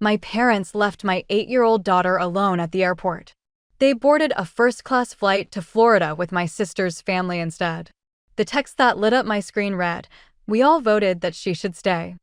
My parents left my 8-year-old daughter alone at the airport. They boarded a first-class flight to Florida with my sister's family instead. The text that lit up my screen read, "We all voted that she should stay."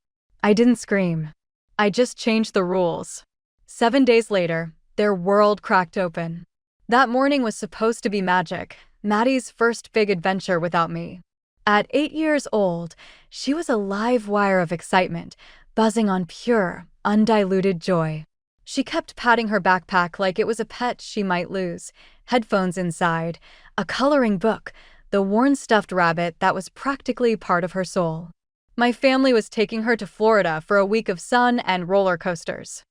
I didn't scream. I just changed the rules. 7 days later, their world cracked open. That morning was supposed to be magic, Maddie's first big adventure without me. At 8 years old, she was a live wire of excitement, buzzing on pure, undiluted joy. She kept patting her backpack like it was a pet she might lose, headphones inside, a coloring book, the worn stuffed rabbit that was practically part of her soul. My family was taking her to Florida for a week of sun and roller coasters.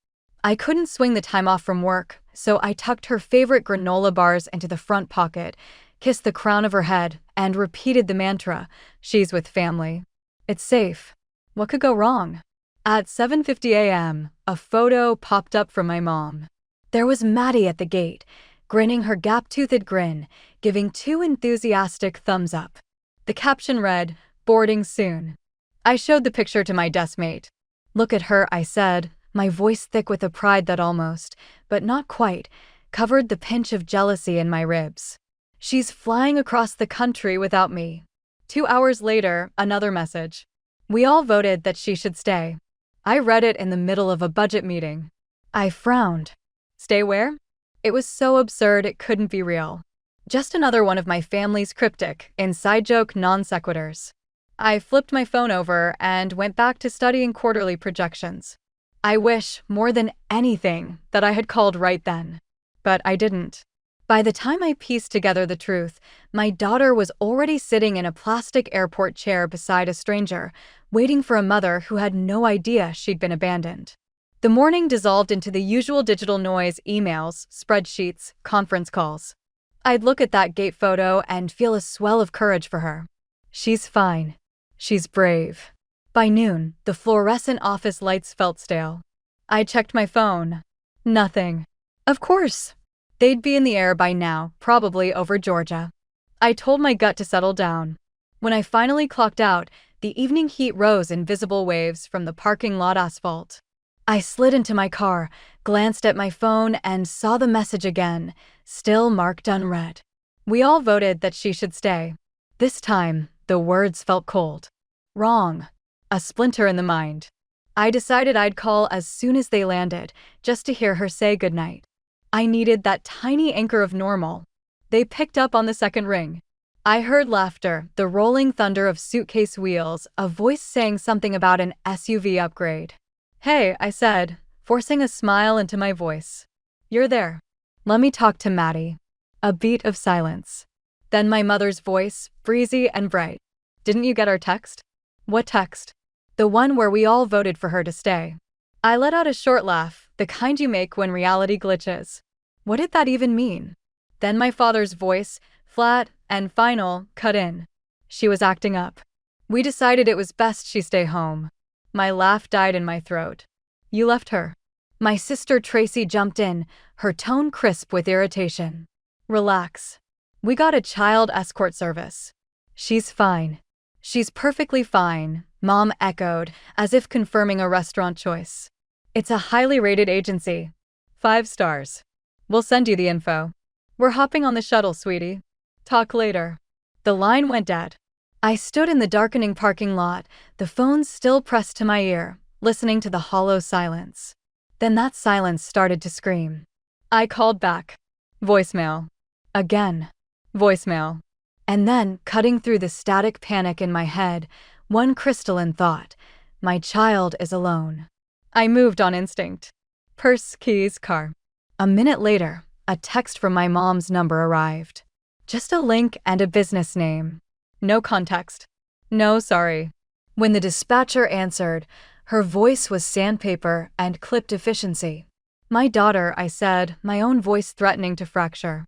I couldn't swing the time off from work, so I tucked her favorite granola bars into the front pocket, kissed the crown of her head, and repeated the mantra, "She's with family. It's safe. What could go wrong?" At 7:50 a.m., a photo popped up from my mom. There was Maddie at the gate, grinning her gap-toothed grin, giving 2 enthusiastic thumbs up. The caption read, "Boarding soon." I showed the picture to my deskmate. "Look at her," I said, my voice thick with a pride that almost, but not quite, covered the pinch of jealousy in my ribs. "She's flying across the country without me." 2 hours later, another message. "We all voted that she should stay." I read it in the middle of a budget meeting. I frowned. Stay where? It was so absurd it couldn't be real. Just another one of my family's cryptic, inside joke non sequiturs. I flipped my phone over and went back to studying quarterly projections. I wish, more than anything, that I had called right then. But I didn't. By the time I pieced together the truth, my daughter was already sitting in a plastic airport chair beside a stranger, waiting for a mother who had no idea she'd been abandoned. The morning dissolved into the usual digital noise: emails, spreadsheets, conference calls. I'd look at that gate photo and feel a swell of courage for her. She's fine. She's brave. By noon, the fluorescent office lights felt stale. I checked my phone. Nothing. Of course. They'd be in the air by now, probably over Georgia. I told my gut to settle down. When I finally clocked out, the evening heat rose in visible waves from the parking lot asphalt. I slid into my car, glanced at my phone, and saw the message again, still marked unread. "We all voted that she should stay." This time, the words felt cold. Wrong. A splinter in the mind. I decided I'd call as soon as they landed, just to hear her say goodnight. I needed that tiny anchor of normal. They picked up on the second ring. I heard laughter, the rolling thunder of suitcase wheels, a voice saying something about an SUV upgrade. "Hey," I said, forcing a smile into my voice. "You're there. Let me talk to Maddie." A beat of silence. Then my mother's voice, breezy and bright. "Didn't you get our text?" "What text?" "The one where we all voted for her to stay." I let out a short laugh, the kind you make when reality glitches. What did that even mean? Then my father's voice, flat and final, cut in. "She was acting up. We decided it was best she stay home." My laugh died in my throat. "You left her?" My sister Tracy jumped in, her tone crisp with irritation. "Relax. We got a child escort service. She's fine." "She's perfectly fine," Mom echoed, as if confirming a restaurant choice. "It's a highly rated agency. 5 stars. We'll send you the info." "We're hopping on the shuttle, sweetie. Talk later." The line went dead. I stood in the darkening parking lot, the phone still pressed to my ear, listening to the hollow silence. Then that silence started to scream. I called back. Voicemail. Again. Voicemail. And then, cutting through the static panic in my head, one crystalline thought: my child is alone. I moved on instinct. Purse, keys, car. A minute later, a text from my mom's number arrived. Just a link and a business name. No context. No sorry. When the dispatcher answered, her voice was sandpaper and clipped efficiency. "My daughter," I said, my own voice threatening to fracture.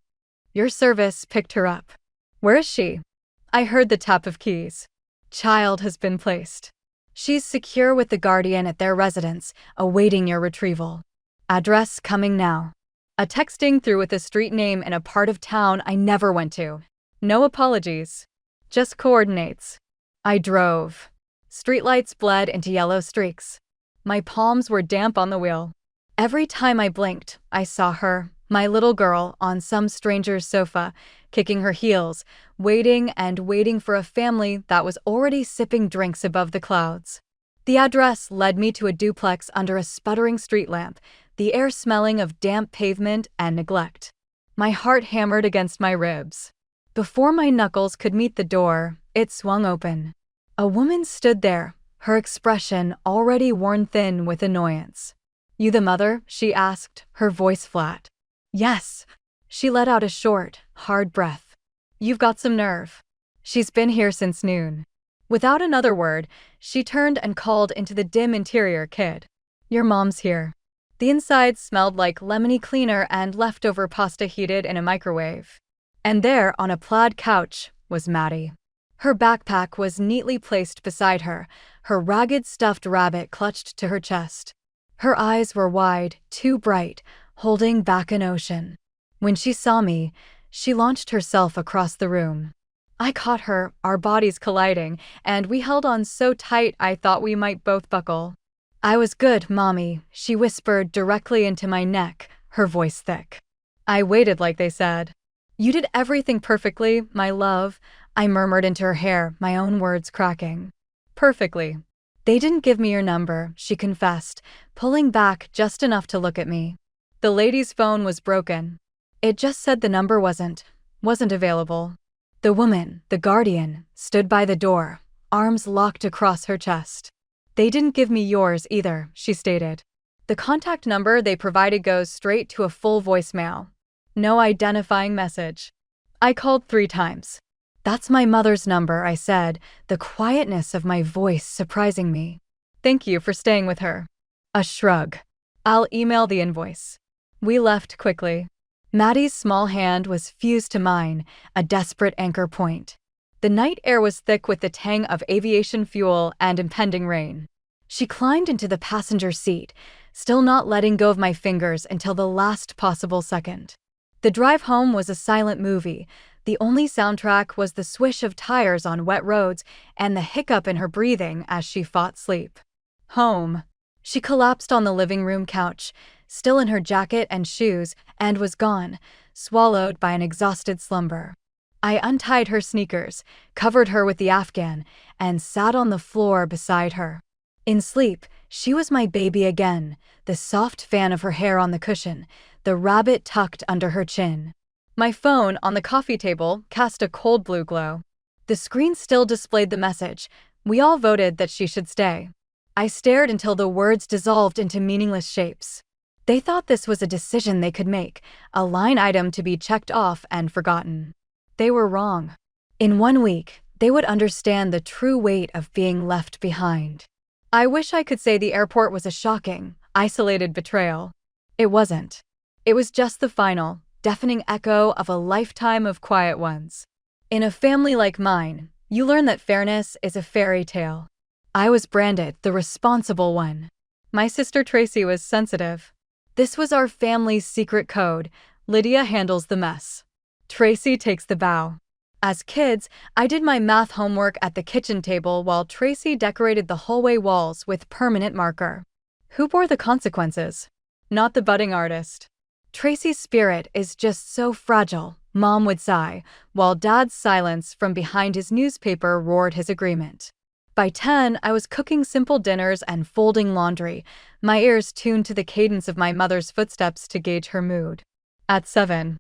"Your service picked her up." "Where is she?" I heard the tap of keys. "Child has been placed. She's secure with the guardian at their residence, awaiting your retrieval. Address coming now." A texting through with a street name in a part of town I never went to. No apologies. Just coordinates. I drove. Streetlights bled into yellow streaks. My palms were damp on the wheel. Every time I blinked, I saw her, my little girl, on some stranger's sofa, kicking her heels, waiting and waiting for a family that was already sipping drinks above the clouds. The address led me to a duplex under a sputtering street lamp, the air smelling of damp pavement and neglect. My heart hammered against my ribs. Before my knuckles could meet the door, it swung open. A woman stood there, her expression already worn thin with annoyance. "You the mother?" she asked, her voice flat. "Yes." She let out a short, hard breath. "You've got some nerve. She's been here since noon." Without another word, she turned and called into the dim interior, "Kid, your mom's here." The inside smelled like lemony cleaner and leftover pasta heated in a microwave. And there, on a plaid couch, was Maddie. Her backpack was neatly placed beside her, her ragged stuffed rabbit clutched to her chest. Her eyes were wide, too bright, holding back an ocean. When she saw me, she launched herself across the room. I caught her, our bodies colliding, and we held on so tight I thought we might both buckle. "I was good, Mommy," she whispered directly into my neck, her voice thick. I waited like they said. "You did everything perfectly, my love," I murmured into her hair, my own words cracking. "Perfectly." "They didn't give me your number," she confessed, pulling back just enough to look at me. "The lady's phone was broken. It just said the number wasn't available." The woman, the guardian, stood by the door, arms locked across her chest. "They didn't give me yours either," she stated. "The contact number they provided goes straight to a full voicemail. No identifying message." I called 3 times. "That's my mother's number," I said, the quietness of my voice surprising me. "Thank you for staying with her." A shrug. "I'll email the invoice." We left quickly. Maddie's small hand was fused to mine, a desperate anchor point. The night air was thick with the tang of aviation fuel and impending rain. She climbed into the passenger seat, still not letting go of my fingers until the last possible second. The drive home was a silent movie. The only soundtrack was the swish of tires on wet roads and the hiccup in her breathing as she fought sleep. Home. She collapsed on the living room couch, still in her jacket and shoes, and was gone, swallowed by an exhausted slumber. I untied her sneakers, covered her with the Afghan, and sat on the floor beside her. In sleep, she was my baby again, the soft fan of her hair on the cushion, the rabbit tucked under her chin. My phone on the coffee table cast a cold blue glow. The screen still displayed the message. We all voted that she should stay. I stared until the words dissolved into meaningless shapes. They thought this was a decision they could make, a line item to be checked off and forgotten. They were wrong. In 1 week, they would understand the true weight of being left behind. I wish I could say the airport was a shocking, isolated betrayal. It wasn't. It was just the final, deafening echo of a lifetime of quiet ones. In a family like mine, you learn that fairness is a fairy tale. I was branded the responsible one. My sister Tracy was sensitive. This was our family's secret code. Lydia handles the mess. Tracy takes the bow. As kids, I did my math homework at the kitchen table while Tracy decorated the hallway walls with permanent marker. Who bore the consequences? Not the budding artist. Tracy's spirit is just so fragile, Mom would sigh, while Dad's silence from behind his newspaper roared his agreement. By 10, I was cooking simple dinners and folding laundry, my ears tuned to the cadence of my mother's footsteps to gauge her mood. At 7,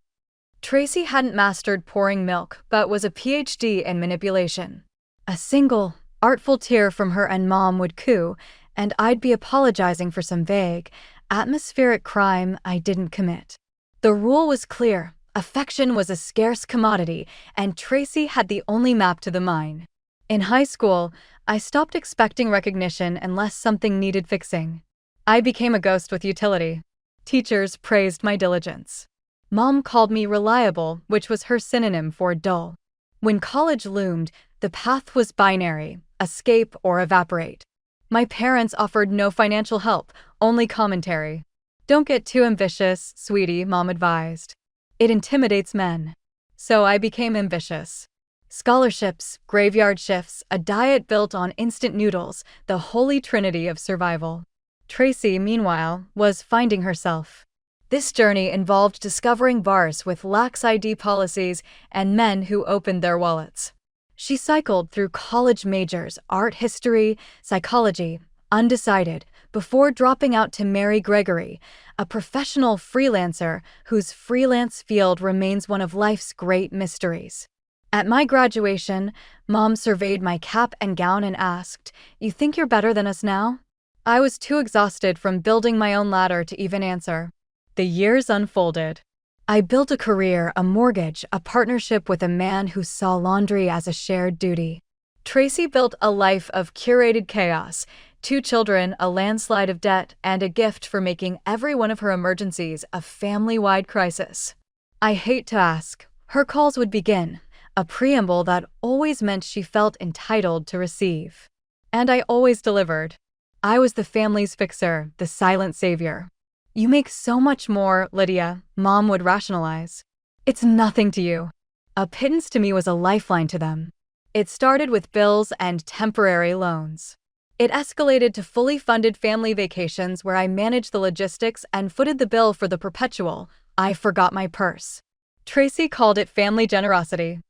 Tracy hadn't mastered pouring milk but was a PhD in manipulation. A single, artful tear from her and Mom would coo, and I'd be apologizing for some vague, atmospheric crime I didn't commit. The rule was clear. Affection was a scarce commodity, and Tracy had the only map to the mine. In high school, I stopped expecting recognition unless something needed fixing. I became a ghost with utility. Teachers praised my diligence. Mom called me reliable, which was her synonym for dull. When college loomed, the path was binary, escape or evaporate. My parents offered no financial help, only commentary. "Don't get too ambitious, sweetie," Mom advised. "It intimidates men." So I became ambitious. Scholarships, graveyard shifts, a diet built on instant noodles, the holy trinity of survival. Tracy, meanwhile, was finding herself. This journey involved discovering bars with lax ID policies and men who opened their wallets. She cycled through college majors, art history, psychology, undecided, before dropping out to marry Gregory, a professional freelancer whose freelance field remains one of life's great mysteries. At my graduation, Mom surveyed my cap and gown and asked, "You think you're better than us now?" I was too exhausted from building my own ladder to even answer. The years unfolded. I built a career, a mortgage, a partnership with a man who saw laundry as a shared duty. Tracy built a life of curated chaos, 2 children, a landslide of debt, and a gift for making every one of her emergencies a family-wide crisis. I hate to ask. Her calls would begin, a preamble that always meant she felt entitled to receive. And I always delivered. I was the family's fixer, the silent savior. "You make so much more, Lydia," Mom would rationalize. "It's nothing to you." A pittance to me was a lifeline to them. It started with bills and temporary loans. It escalated to fully funded family vacations where I managed the logistics and footed the bill for the perpetual "I forgot my purse." Tracy called it family generosity.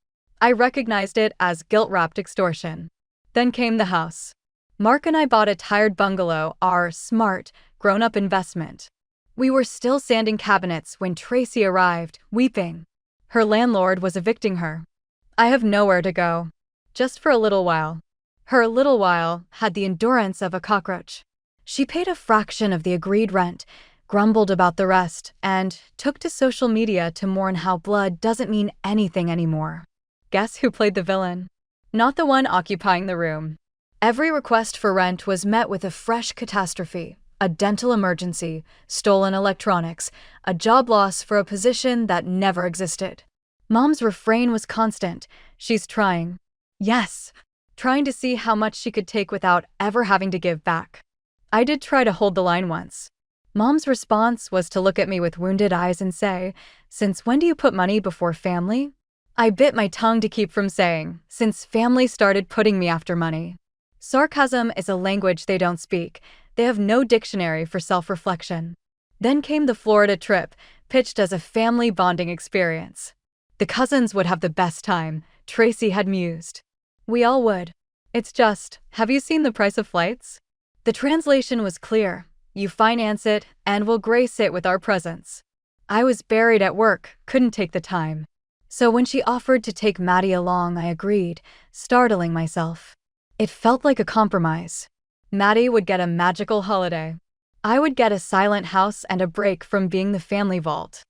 I recognized it as guilt-wrapped extortion. Then came the house. Mark and I bought a tired bungalow, our smart, grown-up investment. We were still sanding cabinets when Tracy arrived, weeping. Her landlord was evicting her. I have nowhere to go. Just for a little while. Her little while had the endurance of a cockroach. She paid a fraction of the agreed rent, grumbled about the rest, and took to social media to mourn how blood doesn't mean anything anymore. Guess who played the villain? Not the one occupying the room. Every request for rent was met with a fresh catastrophe, a dental emergency, stolen electronics, a job loss for a position that never existed. Mom's refrain was constant. She's trying. Yes, trying to see how much she could take without ever having to give back. I did try to hold the line once. Mom's response was to look at me with wounded eyes and say, "Since when do you put money before family?" I bit my tongue to keep from saying, "Since family started putting me after money." Sarcasm is a language they don't speak. They have no dictionary for self-reflection. Then came the Florida trip, pitched as a family bonding experience. The cousins would have the best time, Tracy had mused. We all would. It's just, have you seen the price of flights? The translation was clear. You finance it, and we'll grace it with our presence. I was buried at work, couldn't take the time. So when she offered to take Maddie along, I agreed, startling myself. It felt like a compromise. Maddie would get a magical holiday. I would get a silent house and a break from being the family vault.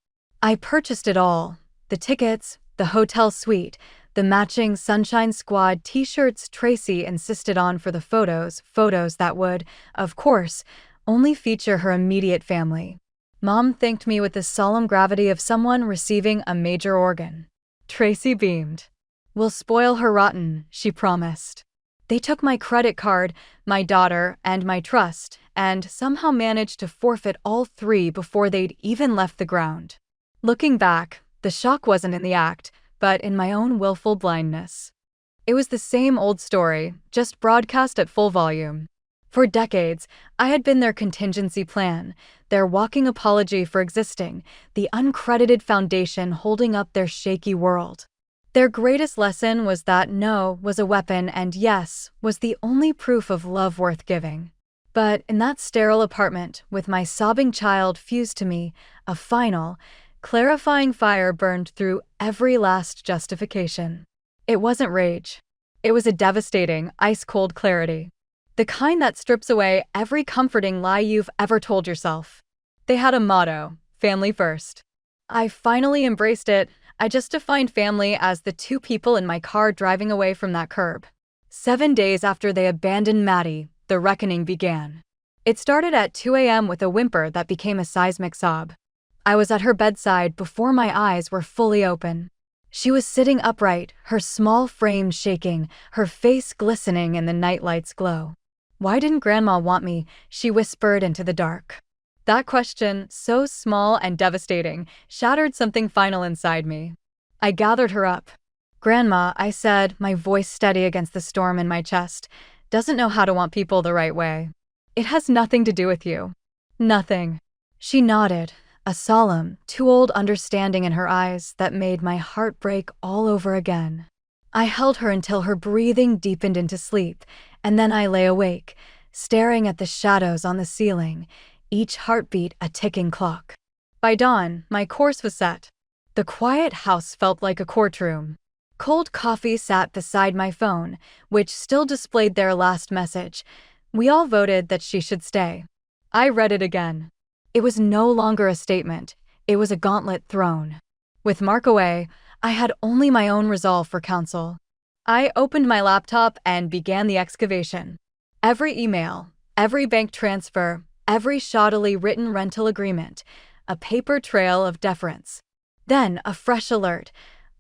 I purchased it all. The tickets, the hotel suite, the matching Sunshine Squad t-shirts Tracy insisted on for the photos that would, of course, only feature her immediate family. Mom thanked me with the solemn gravity of someone receiving a major organ. Tracy beamed. "We'll spoil her rotten," she promised. They took my credit card, my daughter, and my trust, and somehow managed to forfeit all 3 before they'd even left the ground. Looking back, the shock wasn't in the act, but in my own willful blindness. It was the same old story, just broadcast at full volume. For decades, I had been their contingency plan, their walking apology for existing, the uncredited foundation holding up their shaky world. Their greatest lesson was that no was a weapon and yes was the only proof of love worth giving. But in that sterile apartment, with my sobbing child fused to me, a final, clarifying fire burned through every last justification. It wasn't rage. It was a devastating, ice-cold clarity. The kind that strips away every comforting lie you've ever told yourself. They had a motto, family first. I finally embraced it. I just defined family as the 2 people in my car driving away from that curb. 7 days after they abandoned Maddie, the reckoning began. It started at 2 a.m. with a whimper that became a seismic sob. I was at her bedside before my eyes were fully open. She was sitting upright, her small frame shaking, her face glistening in the nightlight's glow. "Why didn't Grandma want me?" she whispered into the dark. That question, so small and devastating, shattered something final inside me. I gathered her up. "Grandma," I said, my voice steady against the storm in my chest, "doesn't know how to want people the right way." It has nothing to do with you. Nothing. She nodded, a solemn, too-old understanding in her eyes that made my heart break all over again. I held her until her breathing deepened into sleep, and then I lay awake, staring at the shadows on the ceiling, each heartbeat a ticking clock. By dawn, my course was set. The quiet house felt like a courtroom. Cold coffee sat beside my phone, which still displayed their last message. We all voted that she should stay. I read it again. It was no longer a statement. It was a gauntlet thrown. With Mark away, I had only my own resolve for counsel. I opened my laptop and began the excavation. Every email, every bank transfer, every shoddily written rental agreement, a paper trail of deference. Then a fresh alert,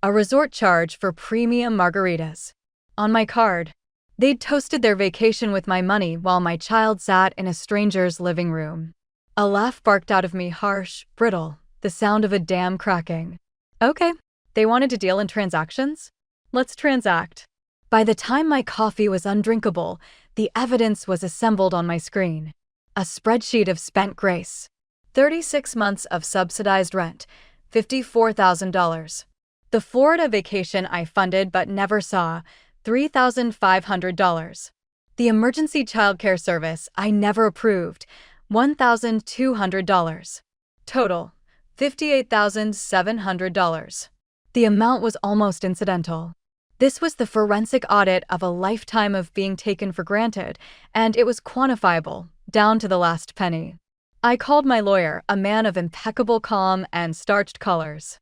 a resort charge for premium margaritas. On my card, they'd toasted their vacation with my money while my child sat in a stranger's living room. A laugh barked out of me, harsh, brittle, the sound of a dam cracking. Okay, they wanted to deal in transactions? Let's transact. By the time my coffee was undrinkable, the evidence was assembled on my screen. A spreadsheet of spent grace. 36 months of subsidized rent, $54,000. The Florida vacation I funded but never saw, $3,500. The emergency childcare service I never approved, $1,200. Total, $58,700. The amount was almost incidental. This was the forensic audit of a lifetime of being taken for granted, and it was quantifiable, down to the last penny. I called my lawyer, a man of impeccable calm and starched colors.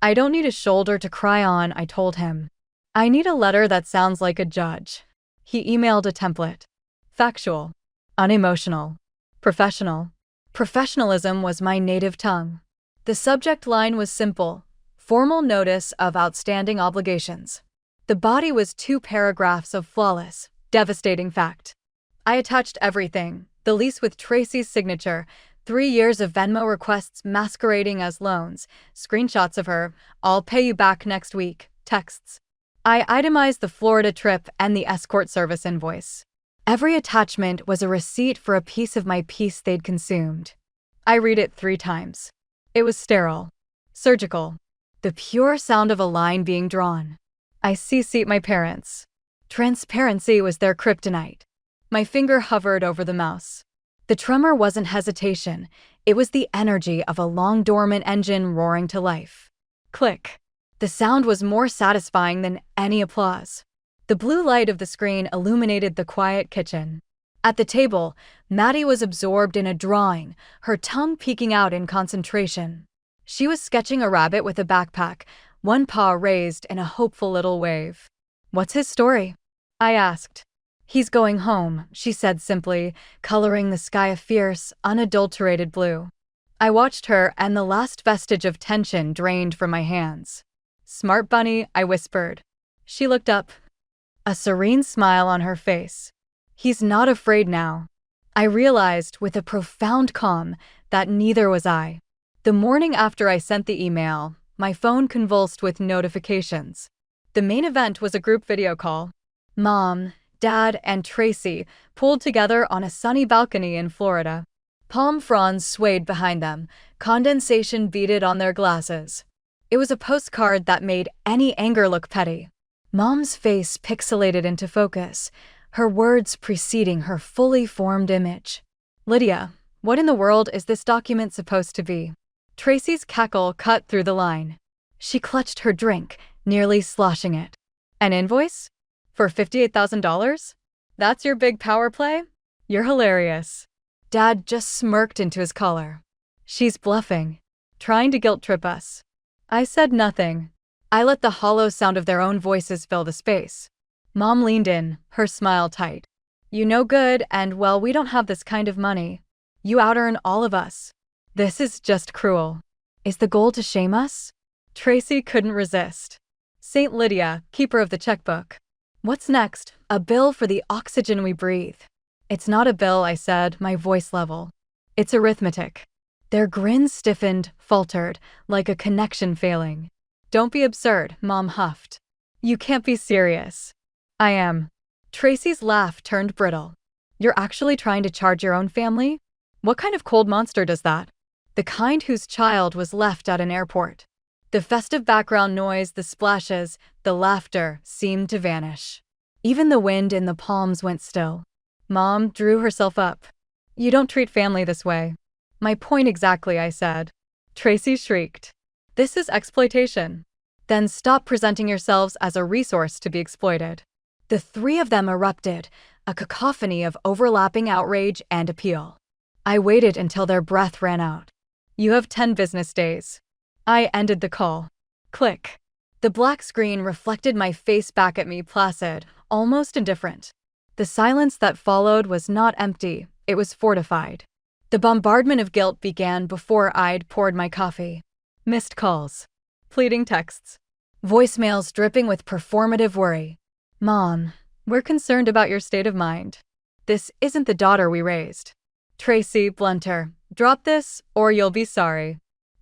I don't need a shoulder to cry on, I told him. I need a letter that sounds like a judge. He emailed a template. Factual. Unemotional. Professional. Professionalism was my native tongue. The subject line was simple. Formal notice of outstanding obligations. The body was 2 paragraphs of flawless, devastating fact. I attached everything. The lease with Tracy's signature, 3 years of Venmo requests masquerading as loans, screenshots of her, "I'll pay you back next week," texts. I itemized the Florida trip and the escort service invoice. Every attachment was a receipt for a piece of my peace they'd consumed. I read it 3 times. It was sterile. Surgical. The pure sound of a line being drawn. I CC'd my parents. Transparency was their kryptonite. My finger hovered over the mouse. The tremor wasn't hesitation. It was the energy of a long-dormant engine roaring to life. Click. The sound was more satisfying than any applause. The blue light of the screen illuminated the quiet kitchen. At the table, Maddie was absorbed in a drawing, her tongue peeking out in concentration. She was sketching a rabbit with a backpack, one paw raised in a hopeful little wave. "What's his story?" I asked. "He's going home," she said simply, coloring the sky a fierce, unadulterated blue. I watched her, and the last vestige of tension drained from my hands. "Smart bunny," I whispered. She looked up, a serene smile on her face. "He's not afraid now." I realized with a profound calm that neither was I. The morning after I sent the email, my phone convulsed with notifications. The main event was a group video call. Mom, Dad, and Tracy pulled together on a sunny balcony in Florida. Palm fronds swayed behind them, condensation beaded on their glasses. It was a postcard that made any anger look petty. Mom's face pixelated into focus, her words preceding her fully formed image. "Lydia, what in the world is this document supposed to be?" Tracy's cackle cut through the line. She clutched her drink, nearly sloshing it. "An invoice? For $58,000? That's your big power play? You're hilarious." Dad just smirked into his collar. "She's bluffing. Trying to guilt trip us." I said nothing. I let the hollow sound of their own voices fill the space. Mom leaned in, her smile tight. "You know good, and well, we don't have this kind of money. You out-earn all of us. This is just cruel. Is the goal to shame us?" Tracy couldn't resist. "Saint Lydia, keeper of the checkbook. What's next? A bill for the oxygen we breathe." "It's not a bill," I said, my voice level. "It's arithmetic." Their grins stiffened, faltered, like a connection failing. "Don't be absurd," Mom huffed. "You can't be serious." "I am." Tracy's laugh turned brittle. You're actually trying to charge your own family? What kind of cold monster does that? The kind whose child was left at an airport. The festive background noise, the splashes, the laughter seemed to vanish. Even the wind in the palms went still. Mom drew herself up. You don't treat family this way. My point exactly, I said. Tracy shrieked. This is exploitation. Then stop presenting yourselves as a resource to be exploited. The three of them erupted, a cacophony of overlapping outrage and appeal. I waited until their breath ran out. You have 10 business days. I ended the call. Click. The black screen reflected my face back at me, placid, almost indifferent. The silence that followed was not empty, it was fortified. The bombardment of guilt began before I'd poured my coffee. Missed calls. Pleading texts. Voicemails dripping with performative worry. Mom, we're concerned about your state of mind. This isn't the daughter we raised. Tracy, blunter, drop this or you'll be sorry.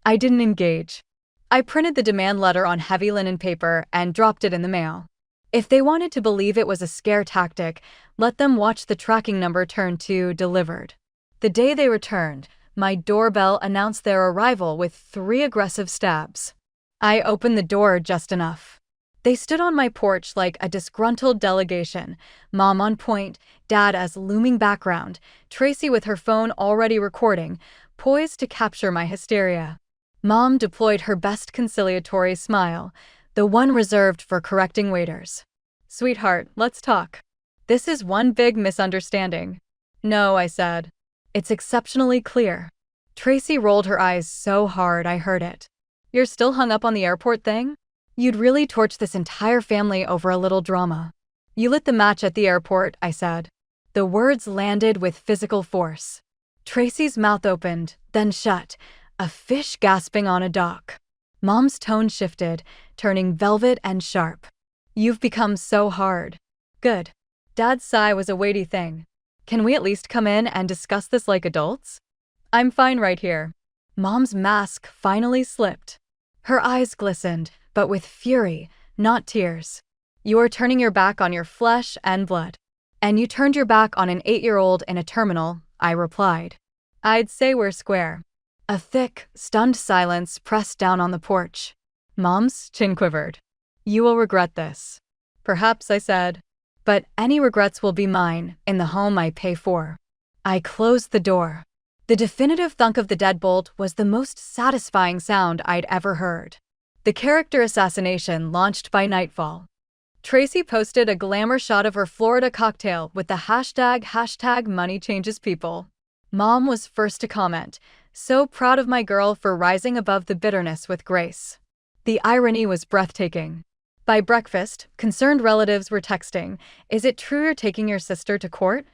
I didn't engage. I printed the demand letter on heavy linen paper and dropped it in the mail. If they wanted to believe it was a scare tactic, let them watch the tracking number turn to delivered. The day they returned, my doorbell announced their arrival with 3 aggressive stabs. I opened the door just enough. They stood on my porch like a disgruntled delegation, Mom on point, Dad as looming background, Tracy with her phone already recording, poised to capture my hysteria. Mom deployed her best conciliatory smile, the one reserved for correcting waiters. Sweetheart, let's talk. This is one big misunderstanding. No, I said. It's exceptionally clear. Tracy rolled her eyes so hard I heard it. You're still hung up on the airport thing? You'd really torch this entire family over a little drama. You lit the match at the airport, I said. The words landed with physical force. Tracy's mouth opened, then shut, a fish gasping on a dock. Mom's tone shifted, turning velvet and sharp. You've become so hard. Good. Dad's sigh was a weighty thing. Can we at least come in and discuss this like adults? I'm fine right here. Mom's mask finally slipped. Her eyes glistened, but with fury, not tears. You are turning your back on your flesh and blood. And you turned your back on an 8-year-old in a terminal, I replied. I'd say we're square. A thick, stunned silence pressed down on the porch. Mom's chin quivered. You will regret this. Perhaps, I said. But any regrets will be mine, in the home I pay for. I closed the door. The definitive thunk of the deadbolt was the most satisfying sound I'd ever heard. The character assassination launched by nightfall. Tracy posted a glamour shot of her Florida cocktail with the hashtag money changes people. Mom was first to comment, so proud of my girl for rising above the bitterness with grace. The irony was breathtaking. By breakfast, concerned relatives were texting, "Is it true you're taking your sister to court?"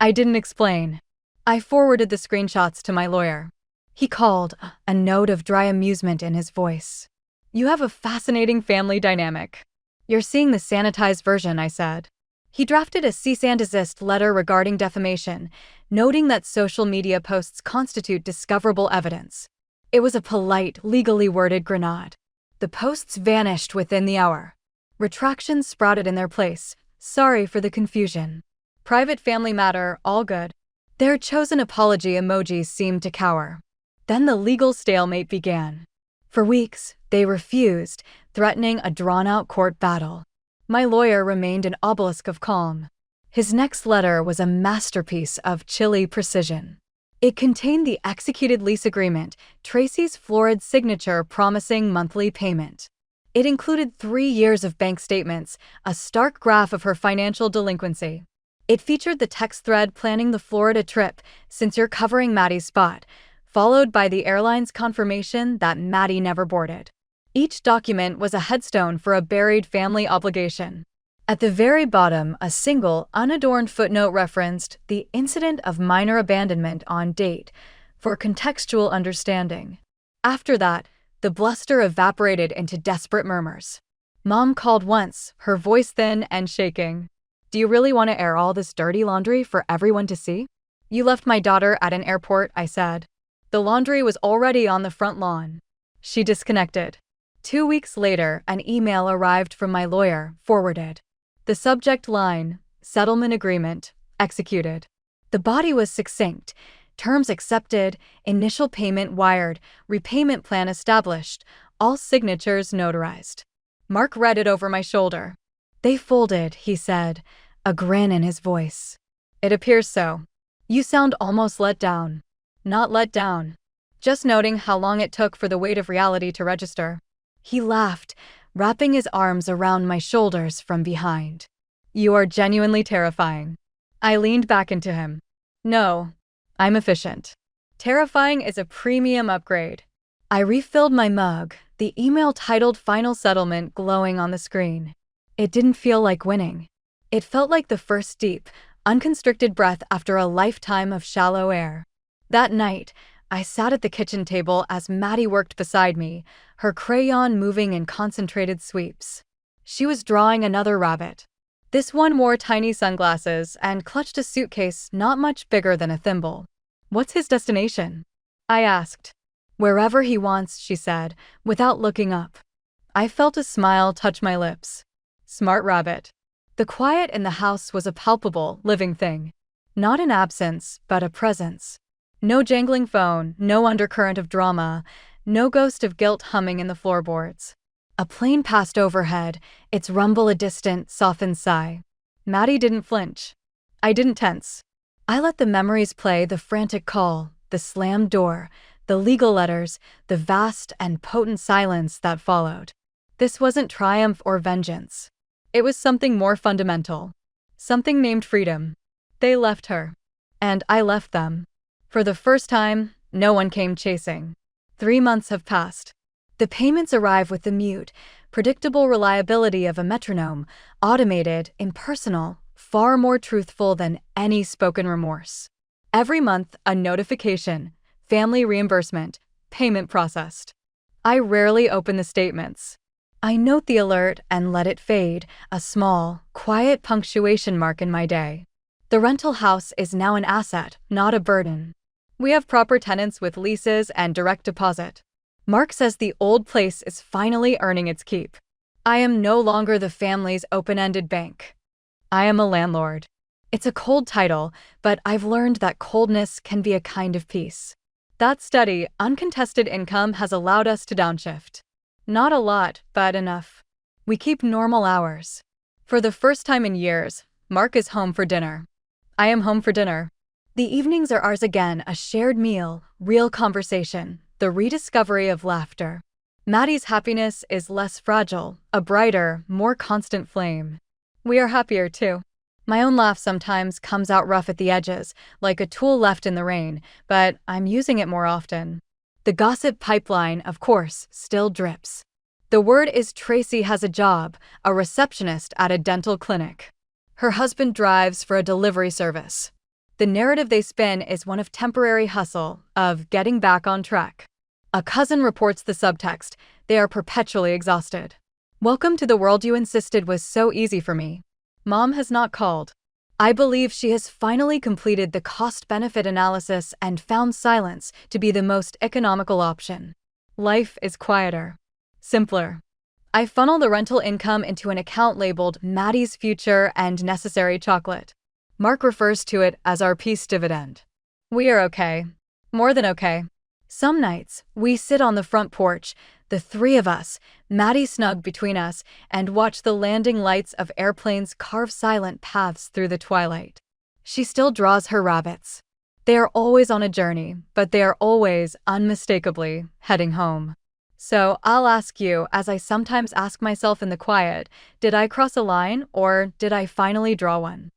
I didn't explain. I forwarded the screenshots to my lawyer. He called, a note of dry amusement in his voice. You have a fascinating family dynamic. You're seeing the sanitized version, I said. He drafted a cease and desist letter regarding defamation, noting that social media posts constitute discoverable evidence. It was a polite, legally worded grenade. The posts vanished within the hour. Retractions sprouted in their place. Sorry for the confusion. Private family matter, all good. Their chosen apology emojis seemed to cower. Then the legal stalemate began. For weeks, they refused, threatening a drawn-out court battle. My lawyer remained an obelisk of calm. His next letter was a masterpiece of chilly precision. It contained the executed lease agreement, Tracy's florid signature promising monthly payment. It included 3 years of bank statements, a stark graph of her financial delinquency. It featured the text thread planning the Florida trip, since you're covering Maddie's spot, followed by the airline's confirmation that Maddie never boarded. Each document was a headstone for a buried family obligation. At the very bottom, a single, unadorned footnote referenced the incident of minor abandonment on date for contextual understanding. After that, the bluster evaporated into desperate murmurs. Mom called once, her voice thin and shaking. Do you really want to air all this dirty laundry for everyone to see? You left my daughter at an airport, I said. The laundry was already on the front lawn. She disconnected. 2 weeks later, an email arrived from my lawyer, forwarded. The subject line, settlement agreement, executed. The body was succinct. Terms accepted, initial payment wired, repayment plan established, all signatures notarized. Mark read it over my shoulder. "They folded," he said, a grin in his voice. "It appears so. You sound almost let down." "Not let down. Just noting how long it took for the weight of reality to register." He laughed, wrapping his arms around my shoulders from behind. "You are genuinely terrifying." I leaned back into him. "No, I'm efficient." Terrifying is a premium upgrade. I refilled my mug, the email titled Final Settlement glowing on the screen. It didn't feel like winning. It felt like the first deep, unconstricted breath after a lifetime of shallow air. That night, I sat at the kitchen table as Maddie worked beside me, her crayon moving in concentrated sweeps. She was drawing another rabbit. This one wore tiny sunglasses and clutched a suitcase not much bigger than a thimble. "What's his destination?" I asked. "Wherever he wants," she said, without looking up. I felt a smile touch my lips. Smart rabbit. The quiet in the house was a palpable, living thing. Not an absence, but a presence. No jangling phone, no undercurrent of drama, no ghost of guilt humming in the floorboards. A plane passed overhead, its rumble a distant, softened sigh. Maddie didn't flinch. I didn't tense. I let the memories play, the frantic call, the slammed door, the legal letters, the vast and potent silence that followed. This wasn't triumph or vengeance. It was something more fundamental. Something named freedom. They left her. And I left them. For the first time, no one came chasing. 3 months have passed. The payments arrive with the mute, predictable reliability of a metronome, automated, impersonal, far more truthful than any spoken remorse. Every month, a notification, family reimbursement, payment processed. I rarely open the statements. I note the alert and let it fade, a small, quiet punctuation mark in my day. The rental house is now an asset, not a burden. We have proper tenants with leases and direct deposit. Mark says the old place is finally earning its keep. I am no longer the family's open-ended bank. I am a landlord. It's a cold title, but I've learned that coldness can be a kind of peace. That steady, uncontested income has allowed us to downshift. Not a lot, but enough. We keep normal hours. For the first time in years, Mark is home for dinner. I am home for dinner. The evenings are ours again, a shared meal, real conversation, the rediscovery of laughter. Maddie's happiness is less fragile, a brighter, more constant flame. We are happier too. My own laugh sometimes comes out rough at the edges, like a tool left in the rain, but I'm using it more often. The gossip pipeline, of course, still drips. The word is Tracy has a job, a receptionist at a dental clinic. Her husband drives for a delivery service. The narrative they spin is one of temporary hustle, of getting back on track. A cousin reports the subtext, they are perpetually exhausted. Welcome to the world you insisted was so easy for me. Mom has not called. I believe she has finally completed the cost-benefit analysis and found silence to be the most economical option. Life is quieter. Simpler. I funnel the rental income into an account labeled Maddie's Future and Necessary Chocolate. Mark refers to it as our peace dividend. We are okay. More than okay. Some nights, we sit on the front porch, the three of us, Maddie snug between us, and watch the landing lights of airplanes carve silent paths through the twilight. She still draws her rabbits. They are always on a journey, but they are always, unmistakably, heading home. So I'll ask you, as I sometimes ask myself in the quiet, did I cross a line, or did I finally draw one?